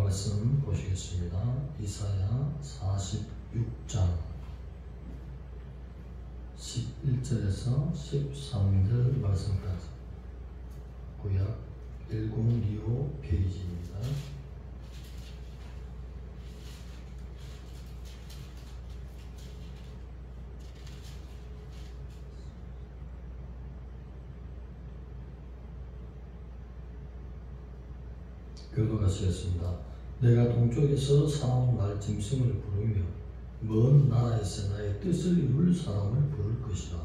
말씀 보시겠습니다. 이사야 46장 11절에서 13절 말씀까지 구약 1025 페이지입니다. 교도하시겠습니다. 내가 동쪽에서 사나운 날 짐승을 부르며 먼 나라에서 나의 뜻을 이룰 사람을 부를 것이라.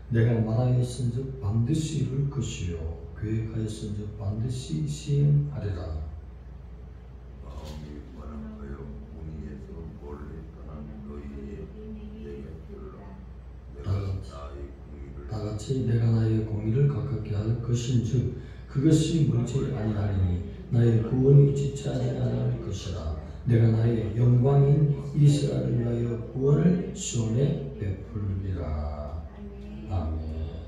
내가 말하였은즉 반드시 이룰 것이요 계획하였은즉 반드시 시행하리라. 마음이 완악하여 공의에서 멀리 떠난 너희의 내가 다같이 내가 나의 공의를 가깝게 할 것인즉 그것이 멀지 아니하리니 나의 구원이 지체하지 않을 것이라. 내가 나의 영광인 이스라엘을 위하여 구원을 시온에 베풀리라. 아멘.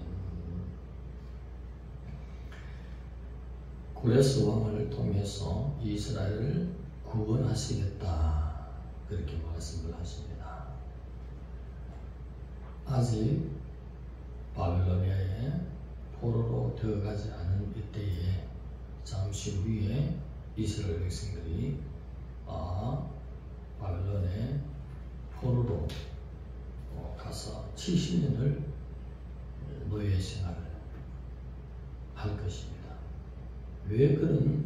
고레스 왕을 통해서 이스라엘을 구원하시겠다, 그렇게 말씀을 하십니다. 아직 바벨로니아에 포로로 들어가지 않은 이때에 잠시 후에 이스라엘 백성들이 바벨론에 포로로 가서 70년을 노예 생활을 할 것입니다. 왜 그런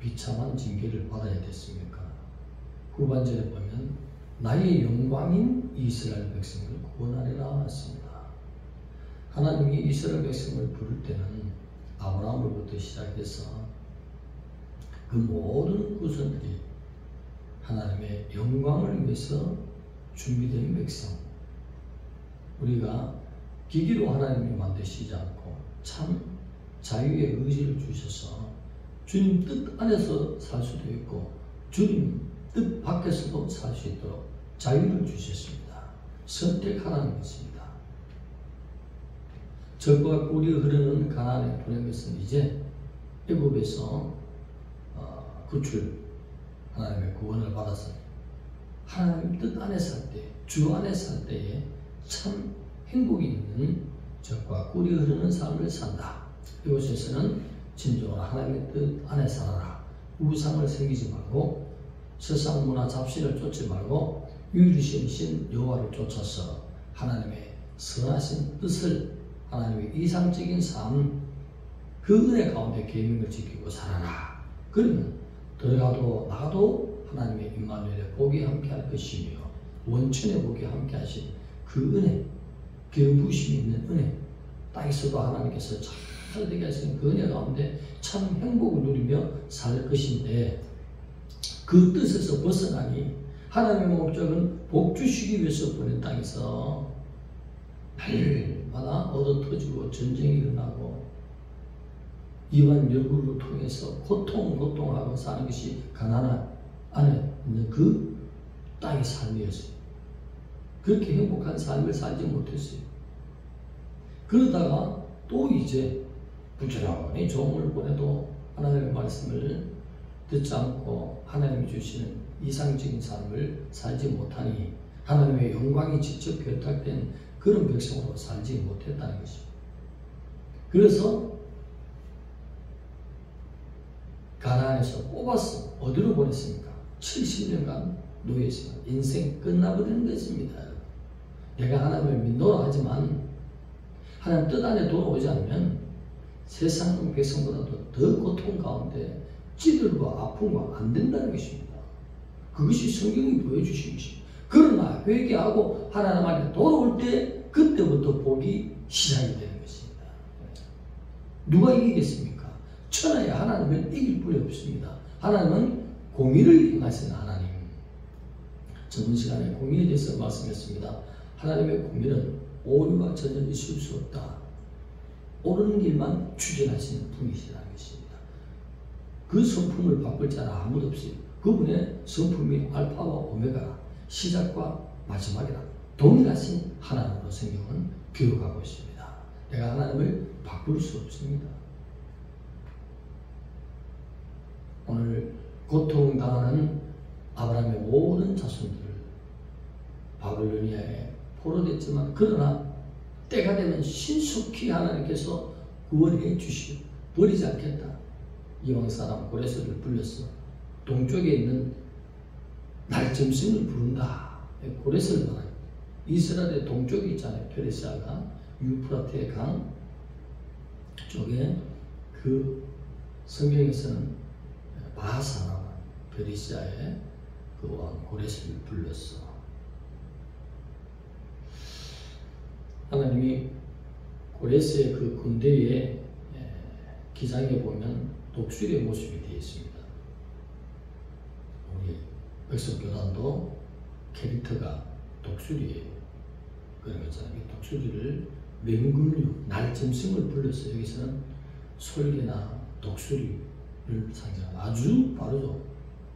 비참한 징계를 받아야 됐습니까? 후반절에 보면 나의 영광인 이스라엘 백성을 구원하리라 했습니다. 하나님이 이스라엘 백성을 부를 때는 아브라함으로부터 시작해서 그 모든 후손들이 하나님의 영광을 위해서 준비된 백성, 우리가 기기로 하나님이 만드시지 않고 참 자유의 의지를 주셔서 주님 뜻 안에서 살 수도 있고 주님 뜻 밖에서도 살 수 있도록 자유를 주셨습니다. 선택하라는 것입니다. 젖과 꿀이 흐르는 가나안에 보낸 것은 이제 애굽에서 구출, 하나님의 구원을 받아서 하나님 뜻 안에 살 때, 주 안에 살 때에 참 행복이 있는 젖과 꿀이 흐르는 삶을 산다. 이곳에서는 진정으로 하나님의 뜻 안에 살아라. 우상을 섬기지 말고 세상 문화 잡신을 쫓지 말고 유일신 여호와를 쫓아서 하나님의 선하신 뜻을, 하나님의 이상적인 삶, 그 은혜 가운데 계명을 지키고 살아라. 그러면 들어가도 나가도 하나님의 임마누엘의 복이 함께할 것이며 원천의 복이 함께하신 그 은혜, 기름부으심이 있는 은혜, 땅에서도 하나님께서 잘 되게 하시는 그 은혜 가운데 참 행복을 누리며 살 것인데, 그 뜻에서 벗어나니 하나님의 목적은 복 주시기 위해서 보낸 땅에서 날마다 얻어터지고 전쟁이 일어나고 이방 열국을 통해서 고통하고 사는 것이 가나안 안에 있는 그 땅의 삶이었어요. 그렇게 행복한 삶을 살지 못했어요. 그러다가 또 이제 부지런히 종을 보내도 하나님의 말씀을 듣지 않고 하나님이 주시는 이상적인 삶을 살지 못하니 하나님의 영광이 직접 결탁된 그런 백성으로 살지 못했다는 것입니다. 그래서 가나안에서 뽑아서 어디로 보냈습니까? 70년간 노예생활, 인생 끝나버리는 것입니다. 내가 하나님을 믿노라 하지만 하나님 뜻 안에 돌아오지 않으면 세상 백성보다도 더 고통 가운데 찌들과 아픔과 안 된다는 것입니다. 그것이 성경이 보여주신 것입니다. 그러나 회개하고 하나님 안에 돌아올 때 그때부터 복이 시작이 되는 것입니다. 누가 이기겠습니까? 천하에 하나님을 이길 분이 없습니다. 하나님은 공의를 행하시는 하나님. 저번 시간에 공의에 대해서 말씀했습니다. 하나님의 공의는 오류가 전혀 있을 수 없다. 옳은 길만 추진하시는 분이시라는 것입니다. 그 성품을 바꿀 자는 아무도 없어요. 그분의 성품이 알파와 오메가, 시작과 마지막이라 동일하신 하나님으로 성경은 기록하고 있습니다. 내가 하나님을 바꿀 수 없습니다. 오늘 고통당하는 아브라함의 모든 자손들을 바벨로니아에 포로됐지만 그러나 때가 되면 신속히 하나님께서 구원해 주시고 버리지 않겠다. 이방 사람 고레스를 불렀어. 동쪽에 있는 날점심을 부른다. 고레스를 말하요. 이스라엘의 동쪽에 있잖아요. 페르시아가 유프라테 강 쪽에 그 성경에서는 바사라는 페르시아의 그 왕 고레스를 불렀어. 하나님이 고레스의 그 군대의 기장에 보면 독수리의 모습이 되어 있습니다. 우리 백석교단도 캐릭터가 독수리예요. 그런 것처럼 독수리를 맹금류, 날짐승을 불러서 여기서는 솔개나 독수리를 상징하고 아주 빠르죠.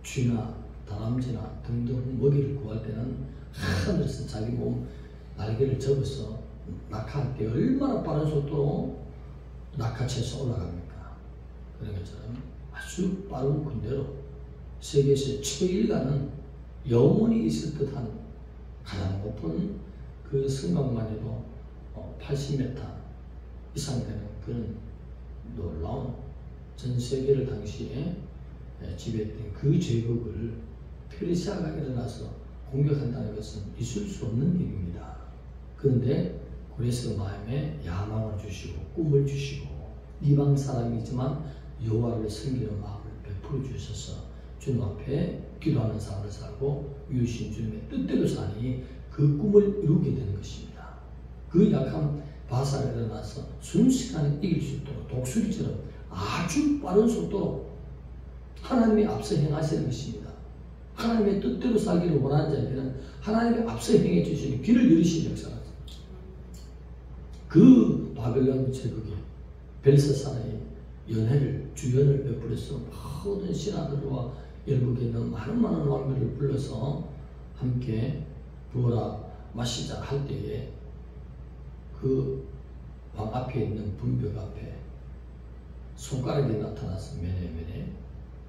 쥐나 다람쥐나 등등 먹이를 구할 때는 하늘에서 자기 몸 날개를 접어서 낙하할 때 얼마나 빠른 속도로 낙하채에서 올라갑니까? 그런 것처럼 아주 빠른 군대로 세계에서 최일가는 영원히 있을 듯한 가장 높은 그 승강만 해도 80m 이상 되는 그런 놀라운 전 세계를 당시에 지배했던 그 제국을 페르시아가 일어나서 공격한다는 것은 있을 수 없는 일입니다. 그런데 고레스 마음에 야망을 주시고 꿈을 주시고 이방 사람이지만 여호와를 섬기는 마음을 베풀어 주셔서 주님 앞에 기도하는 삶을 살고 이루신 주님의 뜻대로 사니 그 꿈을 이루게 되는 것입니다. 그 약한 바사가 일어나서 순식간에 이길 수 있도록 독수리처럼 아주 빠른 속도로 하나님이 앞서 행하시는 것입니다. 하나님의 뜻대로 살기를 원하는 자에게는 하나님이 앞서 행해 주시는 길을 열으신 역사가 그 바벨론 제국이 벨사사의 연회를 주연을 베풀어서 모든 신하들과 열국에 있는 많은 왕들을 불러서 함께 부어라 마시자 할 때에 그 왕 앞에 있는 분벽 앞에 손가락이 나타나서 메네메네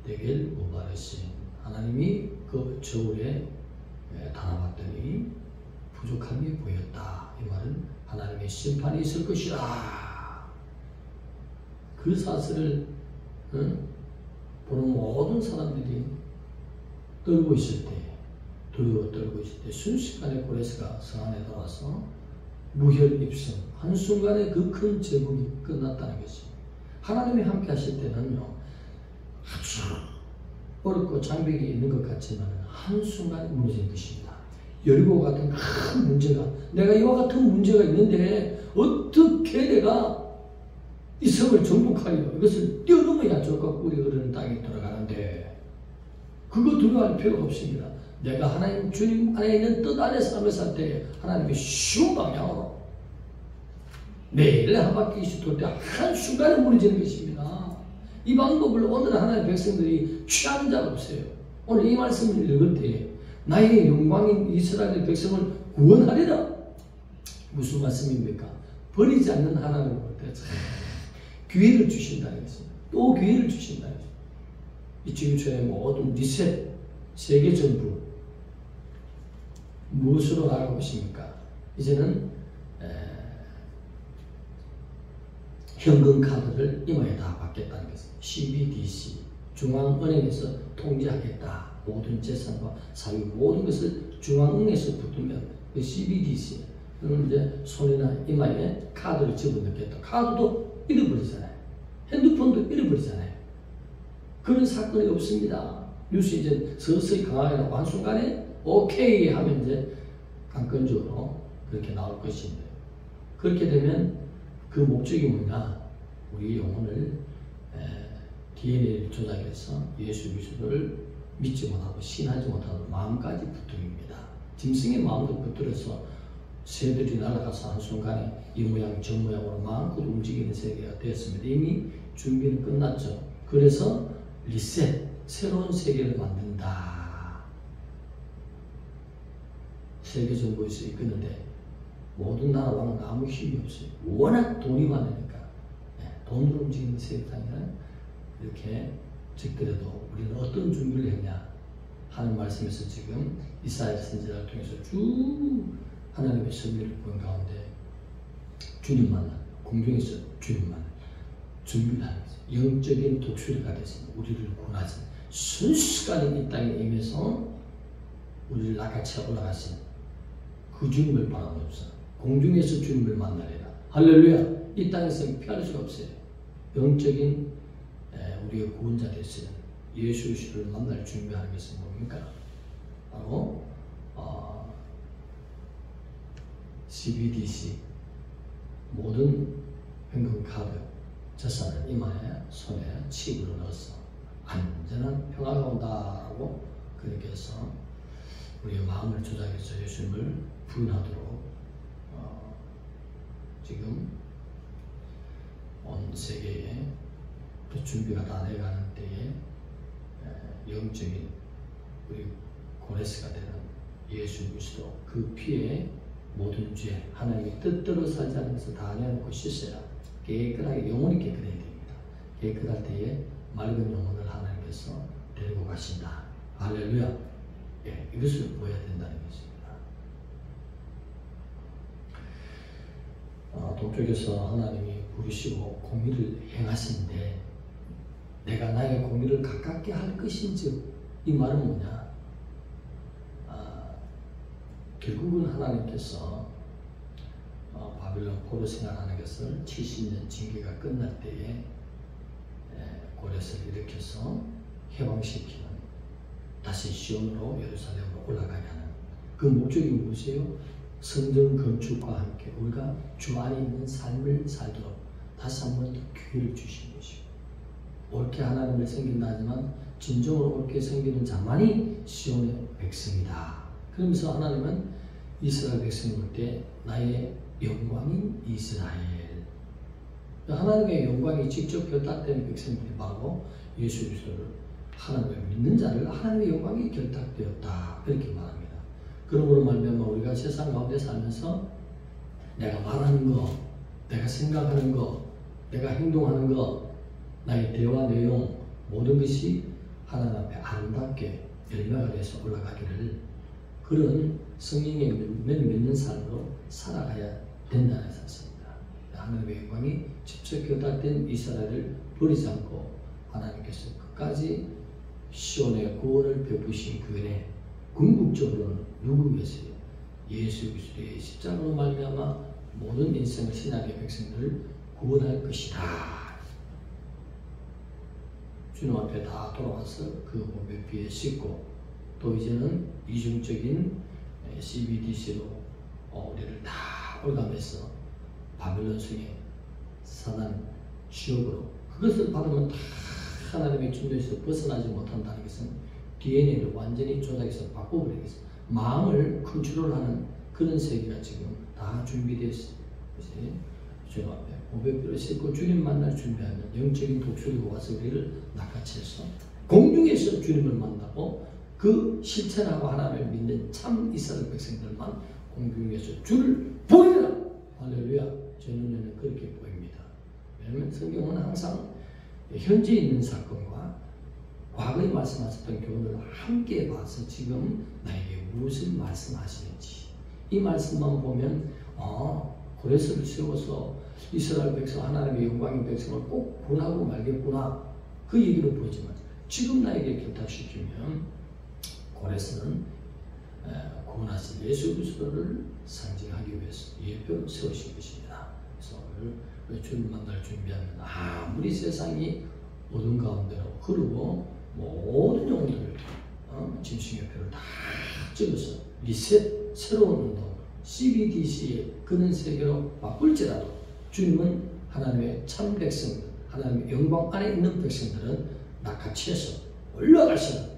데겔 무바르신 하나님이 그 저울에 달아봤더니 부족함이 보였다. 이 말은 하나님의 심판이 있을 것이다. 그 사실을 보는 모든 사람들이 떨고 있을 때, 두려워 떨고 있을 때 순식간에 고레스가 성 안에 들어와서 무혈입성, 한순간에 그 큰 제국이 끝났다는 것입니다. 하나님이 함께 하실 때는요, 아주 어렵고 장벽이 있는 것 같지만 한순간에 무너지는 것입니다. 여리고 같은 큰 문제가, 내가 이와 같은 문제가 있는데 어떻게 내가 이 성을 정복하리요? 이것을 뛰어넘어야 저가 꿀이 흐르는 땅에 들어가는데 그거 두려워할 필요가 없습니다. 내가 하나님 주님 안에 있는 뜻 안에 삶을 살 때 하나님이 쉬운 방향으로 매일 한 바퀴씩 돌 때 한순간에 무너지는 것입니다. 이 방법을 오늘 하나님의 백성들이 취하는 자가 없어요. 오늘 이 말씀을 읽을 때 나의 영광인 이스라엘의 백성을 구원하리라. 무슨 말씀입니까? 버리지 않는 하나님을 볼 때 기회를 주신다는 것입니다. 또 기회를 주신다는 것입니다. 이 지구촌의 모든 리셋, 세계 전부 무엇으로 나가고 있습니까? 이제는 현금 카드를 이마에 다 받겠다는 것입니다. CBDC, 중앙은행에서 통제하겠다. 모든 재산과 사유 모든 것을 중앙은행에서 붙으면 그 CBDC, 그럼 이제 손이나 이마에 카드를 집어넣겠다. 카드도 잃어버리잖아요. 핸드폰도 잃어버리잖아요. 그런 사건이 없습니다. 뉴스 이제 서서히 강하게 나고 한순간에 오케이 하면 이제 강권적으로 그렇게 나올 것인데, 그렇게 되면 그 목적이 뭐냐? 우리 영혼을 DNA를 조작해서 예수 그리스도를 믿지 못하고 신하지 못하고 마음까지 붙들입니다. 짐승의 마음도 붙들어서 새들이 날아가서 한순간에 이 모양 저 모양으로 마음껏 움직이는 세계가 되었습니다. 이미 준비는 끝났죠. 그래서 리셋, 새로운 세계를 만든다. 세계 정부에서 이끄는데 모든 나라 왕은 아무 힘이 없어요. 워낙 돈이 많으니까. 돈으로 움직이는 세상에는 이렇게 적더라도 우리는 어떤 준비를 했냐 하는 말씀에서 지금 이사야 선지자를 통해서 쭉 하나님의 섭리를 본 가운데 주님 만나 공중에서 주님 만나 준비를 하는 거죠. 영적인 독수리가 돼서 우리를 구원하신 순식간에 이 땅에 임해서 우리를 낚아채 올라가신 그 주님을 바라봅시다. 공중에서 주님을 만나리라. 할렐루야. 이 땅에서 피할 수 없어요. 영적인 우리의 구원자 되시는 예수 그리스도를 만날 준비하는 것은 뭡니까? 바로 CBDC 모든 현금 카드 자산을 이마에 손에 칩으로 넣어서 안전한 평화가 온다라고 그렇게 해서 우리의 마음을 조작해서 예수님을 부인하도록 지금 온 세계에 준비가 다 돼가는 때에 영적인 우리 고레스가 되는 예수 그리스도 그 피에 모든 죄 하나님의 뜻대로 살지 않는 것을 다 내놓고 씻어야 깨끗하게 영혼이 깨끗해야 됩니다. 깨끗할 때에 맑은 영혼을 하나님께서 데리고 가신다. 할렐루야. 예, 이것을 보여야 된다는 것입니다. 동쪽에서 하나님이 부르시고 공의를 행하시는데 내가 나의 공의를 가깝게 할 것인즉 이 말은 뭐냐? 결국은 하나님께서 바빌론 포로 생활하는 것을 70년 징계가 끝날 때에 고레스를 일으켜서 해방시키는 다시 시온으로 예루살렘으로 올라가게 하는 그 목적이 무엇이에요? 성전 건축과 함께 우리가 주 안에 있는 삶을 살도록 다시 한번 더 기회를 주신 것이고 옳게 하나님을 섬긴다 하지만 진정으로 옳게 섬기는 자만이 시온의 백성이다. 그러면서 하나님은 이스라엘 백성을 볼 때 나의 영광인 이스라엘 하나님의 영광이 직접 결탁된 백성들이 바로 예수 그리스도를 하나님을 믿는 자를 하나님의 영광이 결탁되었다 그렇게 말합니다. 그러므로 말미암아 우리가 세상 가운데 살면서 내가 말하는 거, 내가 생각하는 거, 내가 행동하는 거, 나의 대화 내용 모든 것이 하나님 앞에 아름답게 열매가 돼서 올라가기를 그런 성령의 믿는 삶으로 살아가야 된다는 사실입니다. 하나님의 영광이 직접 결탁된 이스라엘을 버리지 않고 하나님께서 끝까지 시온의 구원을 베푸신 그 은혜 궁극적으로는 누구 위해서요? 예수 그리스도의 십자가로 말미암아 모든 인생을 신약의 백성들을 구원할 것이다. 주님 앞에 다 돌아와서 그 몸에 피에 씻고 또 이제는 이중적인 CBDC로 우리를 다 올가면서 바벨론 성의 사단 지옥으로 그것을 받으면 다 하나님의 중도에서 벗어나지 못한다는 것은 DNA를 완전히 조작해서 바꿔버리겠어. 마음을 컨트롤하는 그런 세계가 지금 다 준비되어 있어요. 주님 앞에 고백표를 싣고 주님 만날 준비하면 영적인 독수리가 와서 우리를 낚아채서 공중에서 주님을 만나고 그 실천하고 하나님을 믿는 참 이스라엘 백성들만 공중에서 주를 보리라. 할렐루야. 제 눈에는 그렇게 보입니다. 왜냐하면 성경은 항상 현재 있는 사건과 과거에 말씀하셨던 교훈을 함께 봐서 지금 나에게 무엇을 말씀하시는지 이 말씀만 보면 고레스를 세워서 이스라엘 백성 하나님의 영광인 백성을 꼭 구원하고 말겠구나 그 얘기로 보이지만 지금 나에게 결탁시키면 고레스는 구원하신 예수 그리스도를 상징하기 위해서 예표를 세우신 것입니다. 그래서 오늘 주님 만날 준비하면 아무리 세상이 어둠 가운데로 흐르고 모든 영혼들을 짐승의표를 다 찍어서 리셋 새로운 운동 CBDC의 그런 세계로 바꿀지라도 주님은 하나님의 참 백성들 하나님의 영광 안에 있는 백성들은 낚아채서 올라가서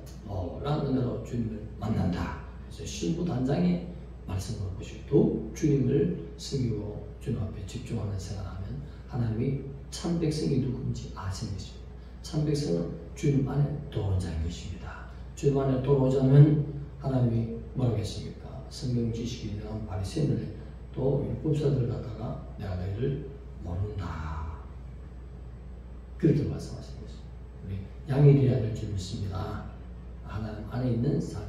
라는 은혜로 주님을 만난다. 그래서 신부 단장의 말씀을 보시고 또 주님을 섬기고 주님 앞에 집중하는 생활하면 하나님이 참 백성이 누군지 아시는 것입니다. 참 백성은 주님 안에 돌아온 자인 것입니다. 주님 안에 돌아오자면 하나님이 뭐라고 했습니까? 성경 지식이 있는 바리새인을 또 율법사들 갖다가 내가 너희를 모른다. 그렇게 말씀하신 것입니다. 우리 양이 되어야 될 줄 믿습니다. 하나님 안에 있는 삶,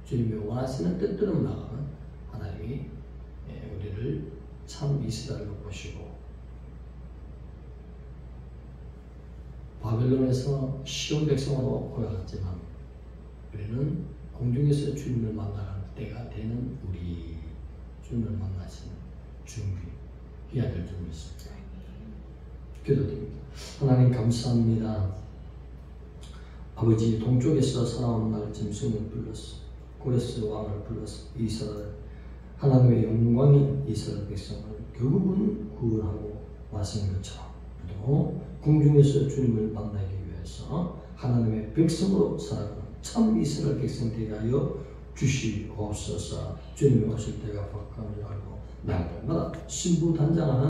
주님이 원하시는 뜻대로 나가는 하나님이 우리를 참 이스라엘로 보시고 바벨론에서 시온 백성으로 고려갔지만 우리는 공중에서 주님을 만나는 때가 되는 우리 주님을 만나시는 준비해야 될 줄 믿습니다. 기도드립니다. 하나님 감사합니다. 아버지 동쪽에서 살아온 날 짐승을 불렀어. 고레스 왕을 불렀어. 이스라엘 하나님의 영광이 이스라엘 백성을 결국은 구원하고 왔은 것처럼 또 궁중에서 주님을 만나기 위해서 하나님의 백성으로 살아가는 참 이스라엘 백성 되게 하여 주시옵소서. 주님이 오실 때가 가까운 줄 알고 날 때마다 신부단장하는